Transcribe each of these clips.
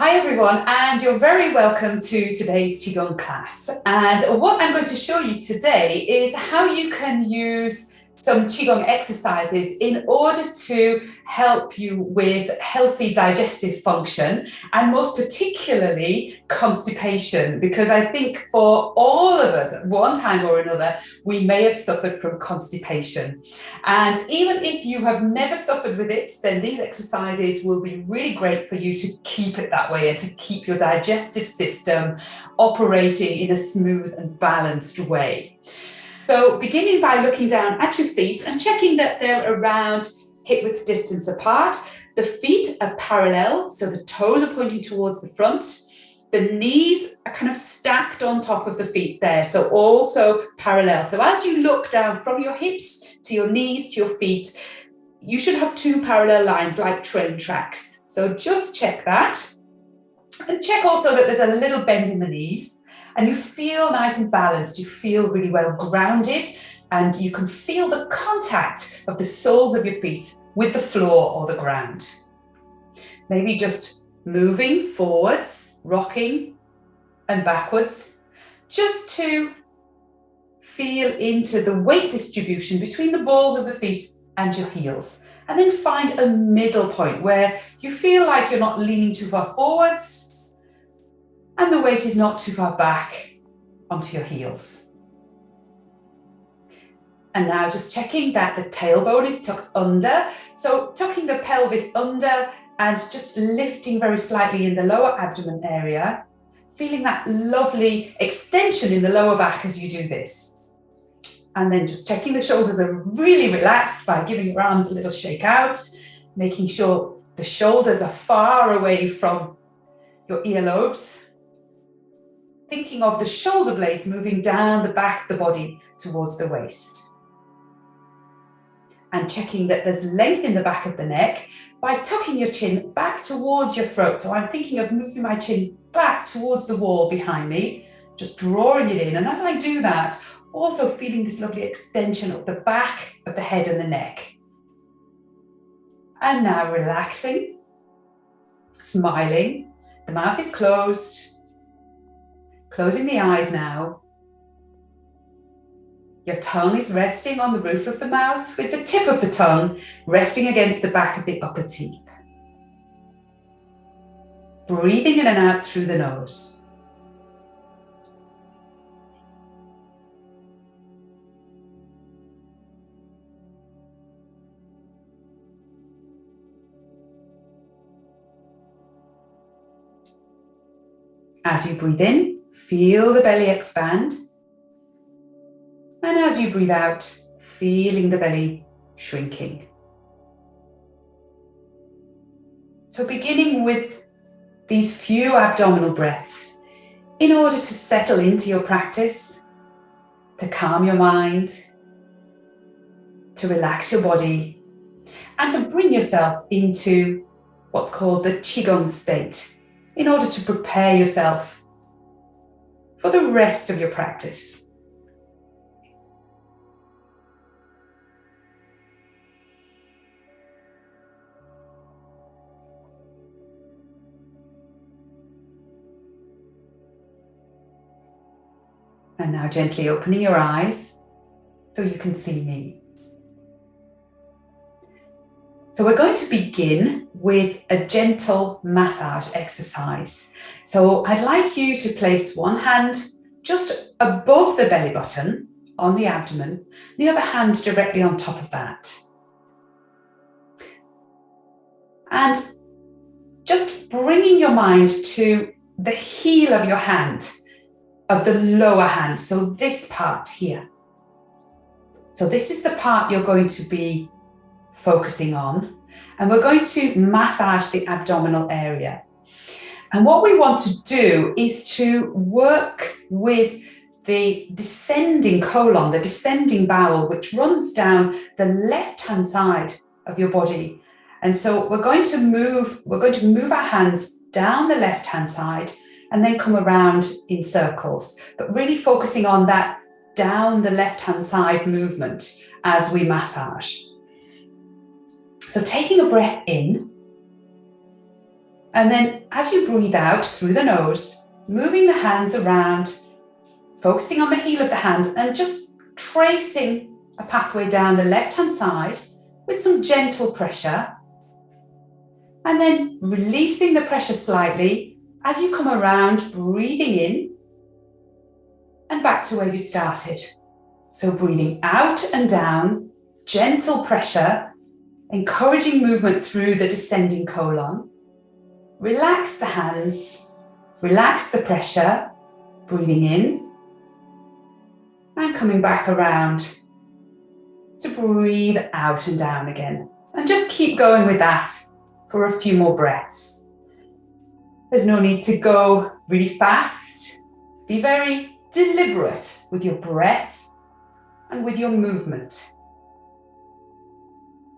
Hi everyone, and you're very welcome to today's Qigong class. And what I'm going to show you today is how you can use some Qigong exercises in order to help you with healthy digestive function, and most particularly constipation, because I think for all of us at one time or another, we may have suffered from constipation. And even if you have never suffered with it, then these exercises will be really great for you to keep it that way and to keep your digestive system operating in a smooth and balanced way. So beginning by looking down at your feet and checking that they're around hip width distance apart. The feet are parallel, so the toes are pointing towards the front. The knees are kind of stacked on top of the feet there, so also parallel. So as you look down from your hips to your knees to your feet, you should have two parallel lines like train tracks. So just check that. And check also that there's a little bend in the knees. And you feel nice and balanced, you feel really well grounded, and you can feel the contact of the soles of your feet with the floor or the ground. Maybe just moving forwards, rocking and backwards, just to feel into the weight distribution between the balls of the feet and your heels. And then find a middle point where you feel like you're not leaning too far forwards, and the weight is not too far back onto your heels. And now just checking that the tailbone is tucked under. So tucking the pelvis under and just lifting very slightly in the lower abdomen area. Feeling that lovely extension in the lower back as you do this. And then just checking the shoulders are really relaxed by giving your arms a little shake out. Making sure the shoulders are far away from your earlobes. Thinking of the shoulder blades moving down the back of the body towards the waist. And checking that there's length in the back of the neck by tucking your chin back towards your throat. So I'm thinking of moving my chin back towards the wall behind me, just drawing it in. And as I do that, also feeling this lovely extension of the back of the head and the neck. And now relaxing, smiling, the mouth is closed. Closing the eyes now. Your tongue is resting on the roof of the mouth with the tip of the tongue resting against the back of the upper teeth. Breathing in and out through the nose. As you breathe in, feel the belly expand. And as you breathe out, feeling the belly shrinking. So beginning with these few abdominal breaths, in order to settle into your practice, to calm your mind, to relax your body, and to bring yourself into what's called the Qigong state, in order to prepare yourself for the rest of your practice. And now gently opening your eyes so you can see me. So we're going to begin with a gentle massage exercise. So I'd like you to place one hand just above the belly button on the abdomen, the other hand directly on top of that. And just bringing your mind to the heel of your hand, of the lower hand, so this part here. So this is the part you're going to be focusing on, and we're going to massage the abdominal area. And what we want to do is to work with the descending colon, the descending bowel, which runs down the left-hand side of your body. And so we're going to move our hands down the left-hand side and then come around in circles, but really focusing on that down the left-hand side movement as we massage. So taking a breath in And then as you breathe out through the nose, moving the hands around, focusing on the heel of the hand and just tracing a pathway down the left-hand side with some gentle pressure. And then releasing the pressure slightly as you come around, breathing in and back to where you started. So breathing out and down, gentle pressure, encouraging movement through the descending colon. Relax the hands, relax the pressure, breathing in and coming back around to breathe out and down again. And just keep going with that for a few more breaths. There's no need to go really fast. Be very deliberate with your breath and with your movement.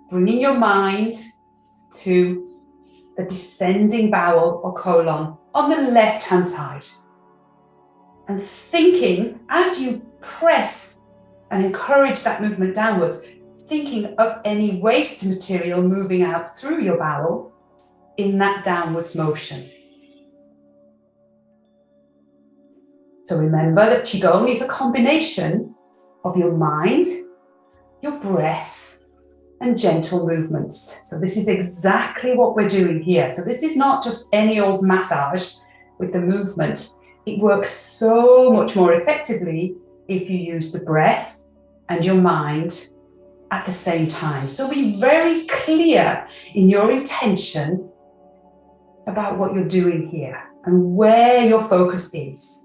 Bringing your mind to the descending bowel or colon on the left-hand side. And thinking, as you press and encourage that movement downwards, thinking of any waste material moving out through your bowel in that downwards motion. So remember that Qigong is a combination of your mind, your breath, and gentle movements. So this is exactly what we're doing here. So this is not just any old massage with the movement. It works so much more effectively if you use the breath and your mind at the same time. So be very clear in your intention about what you're doing here and where your focus is.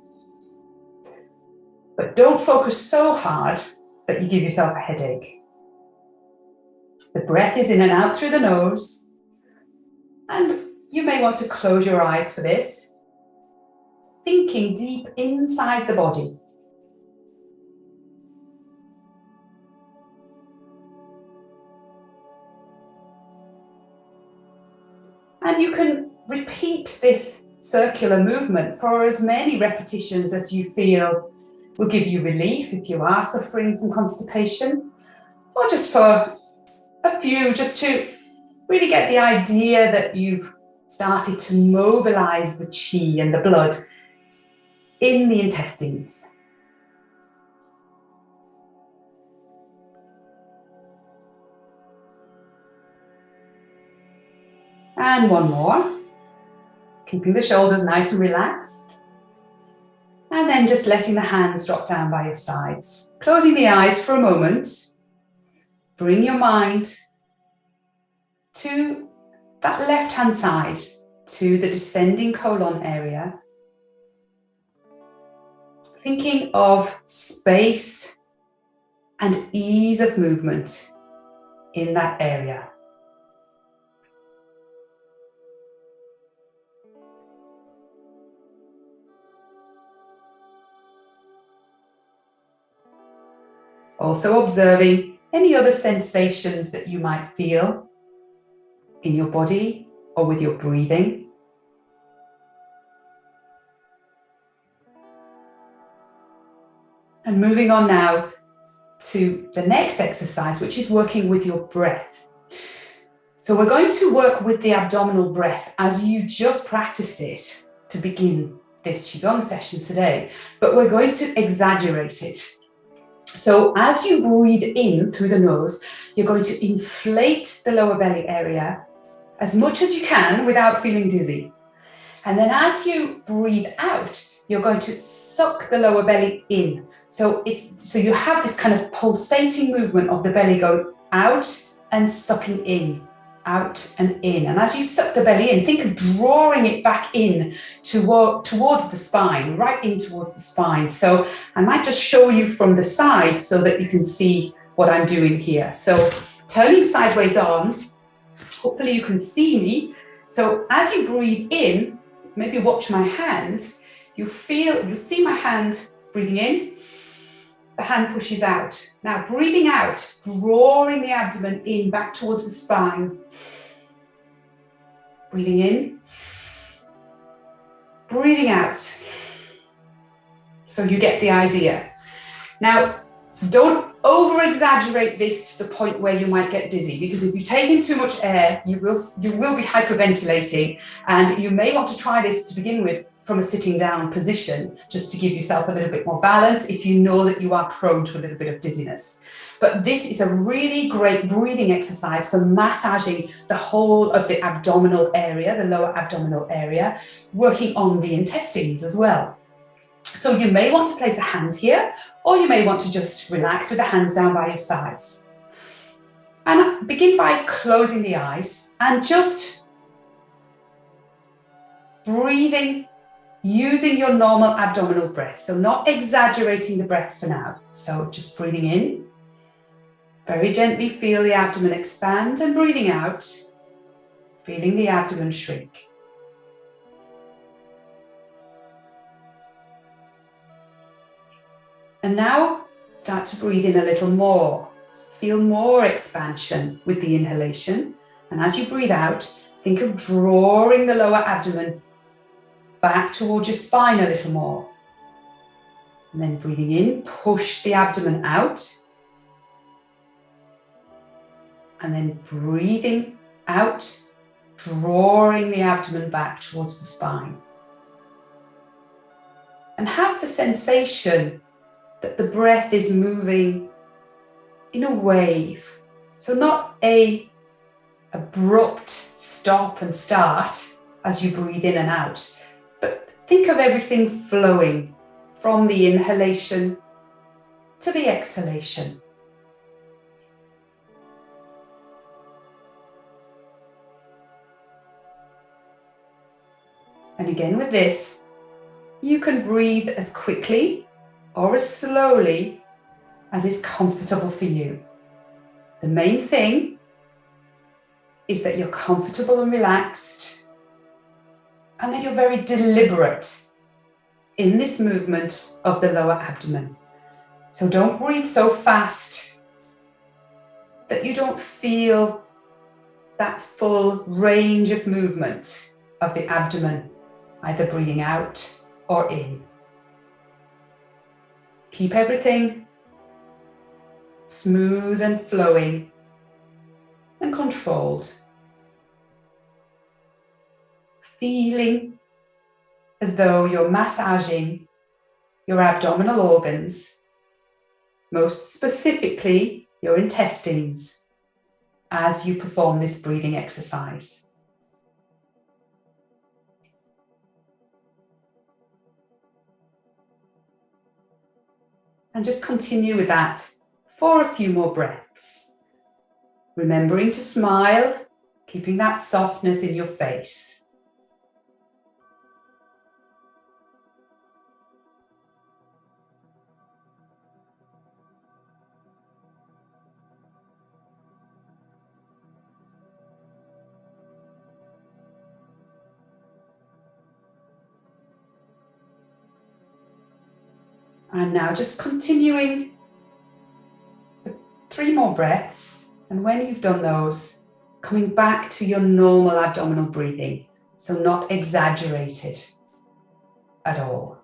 But don't focus so hard that you give yourself a headache. The breath is in and out through the nose, and you may want to close your eyes for this, thinking deep inside the body. And you can repeat this circular movement for as many repetitions as you feel will give you relief if you are suffering from constipation, or just for a few, just to really get the idea that you've started to mobilize the qi and the blood in the intestines. And one more, keeping the shoulders nice and relaxed. And then just letting the hands drop down by your sides. Closing the eyes for a moment. Bring your mind to that left-hand side, to the descending colon area. Thinking of space and ease of movement in that area. Also observing any other sensations that you might feel in your body or with your breathing. And moving on now to the next exercise, which is working with your breath. So we're going to work with the abdominal breath as you just practiced it to begin this Qigong session today, but we're going to exaggerate it. So as you breathe in through the nose, you're going to inflate the lower belly area as much as you can without feeling dizzy. And then as you breathe out, you're going to suck the lower belly in. So you have this kind of pulsating movement of the belly going out and sucking in, out and in. And as you suck the belly in, think of drawing it back in towards the spine, right in towards the spine. So I might just show you from the side so that you can see what I'm doing here. So turning sideways on, hopefully you can see me. So as you breathe in, maybe watch my hand, you'll see my hand breathing in, the hand pushes out. Now breathing out, drawing the abdomen in back towards the spine. Breathing in, breathing out. So you get the idea. Now, Don't over-exaggerate this to the point where you might get dizzy, because if you take in too much air, you will be hyperventilating, and you may want to try this to begin with from a sitting down position, just to give yourself a little bit more balance if you know that you are prone to a little bit of dizziness. But this is a really great breathing exercise for massaging the whole of the abdominal area, the lower abdominal area, working on the intestines as well. So you may want to place a hand here, or you may want to just relax with the hands down by your sides. And begin by closing the eyes and just breathing using your normal abdominal breath. So not exaggerating the breath for now. So just breathing in, very gently feel the abdomen expand, and breathing out, feeling the abdomen shrink. And now start to breathe in a little more. Feel more expansion with the inhalation. And as you breathe out, think of drawing the lower abdomen back towards your spine a little more. And then breathing in, push the abdomen out. And then breathing out, drawing the abdomen back towards the spine. And have the sensation that the breath is moving in a wave. So not a abrupt stop and start as you breathe in and out, but think of everything flowing from the inhalation to the exhalation. And again with this, you can breathe as quickly or as slowly as is comfortable for you. The main thing is that you're comfortable and relaxed, and that you're very deliberate in this movement of the lower abdomen. So don't breathe so fast that you don't feel that full range of movement of the abdomen, either breathing out or in. Keep everything smooth and flowing and controlled. Feeling as though you're massaging your abdominal organs, most specifically your intestines, as you perform this breathing exercise. And just continue with that for a few more breaths. Remembering to smile, keeping that softness in your face. And now just continuing for 3 more breaths. And when you've done those, coming back to your normal abdominal breathing. So not exaggerated at all.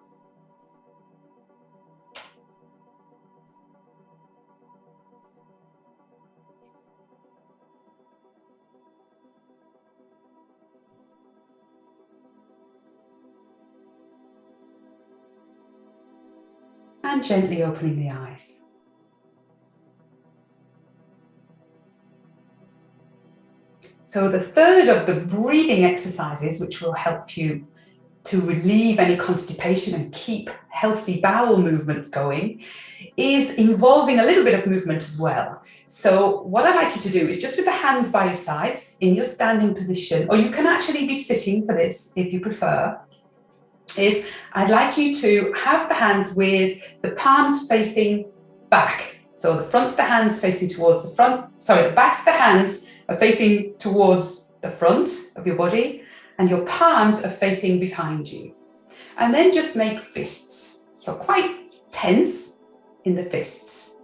And gently opening the eyes. So the third of the breathing exercises, which will help you to relieve any constipation and keep healthy bowel movements going, is involving a little bit of movement as well. So what I'd like you to do is just with the hands by your sides in your standing position, or you can actually be sitting for this if you prefer, is I'd like you to have the hands with the palms facing back. So the fronts of the hands facing towards the front, the backs of the hands are facing towards the front of your body, and your palms are facing behind you. And then just make fists. So quite tense in the fists.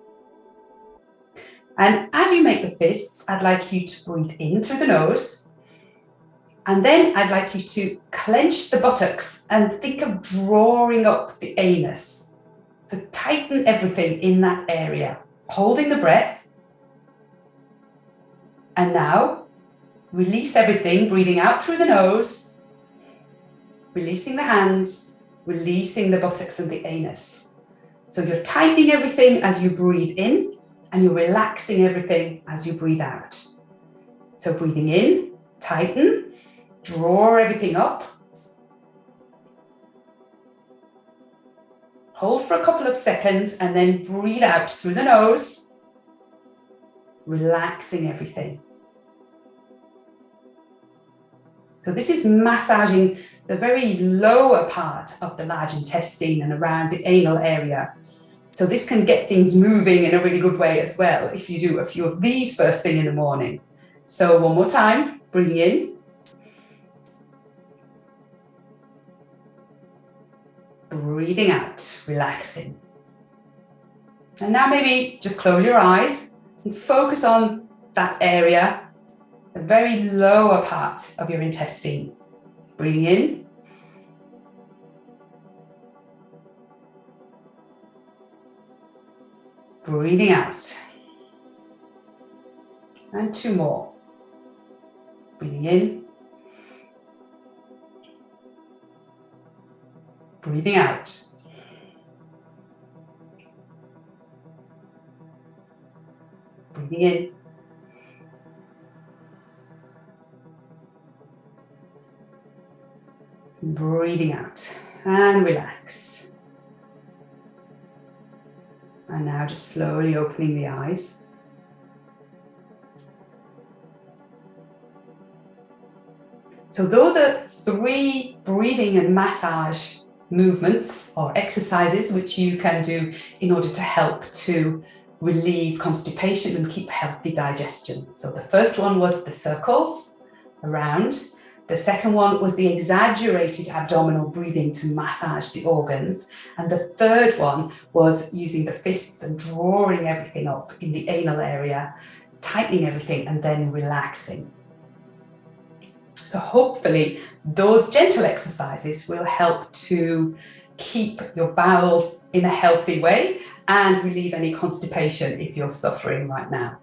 And as you make the fists, I'd like you to breathe in through the nose. And then I'd like you to clench the buttocks and think of drawing up the anus. So tighten everything in that area, holding the breath. And now release everything, breathing out through the nose, releasing the hands, releasing the buttocks and the anus. So you're tightening everything as you breathe in, and you're relaxing everything as you breathe out. So breathing in, tighten, draw everything up. Hold for a couple of seconds and then breathe out through the nose, relaxing everything. So this is massaging the very lower part of the large intestine and around the anal area. So this can get things moving in a really good way as well if you do a few of these first thing in the morning. So one more time, breathing in. Breathing out, relaxing. And now maybe just close your eyes and focus on that area, the very lower part of your intestine. Breathing in. Breathing out. And two more. Breathing in. Breathing out. Breathing in. Breathing out. And relax. And now just slowly opening the eyes. So those are 3 breathing and massage movements or exercises which you can do in order to help to relieve constipation and keep healthy digestion. So the first one was the circles around. The second one was the exaggerated abdominal breathing to massage the organs. And the third one was using the fists and drawing everything up in the anal area, tightening everything and then relaxing. So hopefully those gentle exercises will help to keep your bowels in a healthy way and relieve any constipation if you're suffering right now.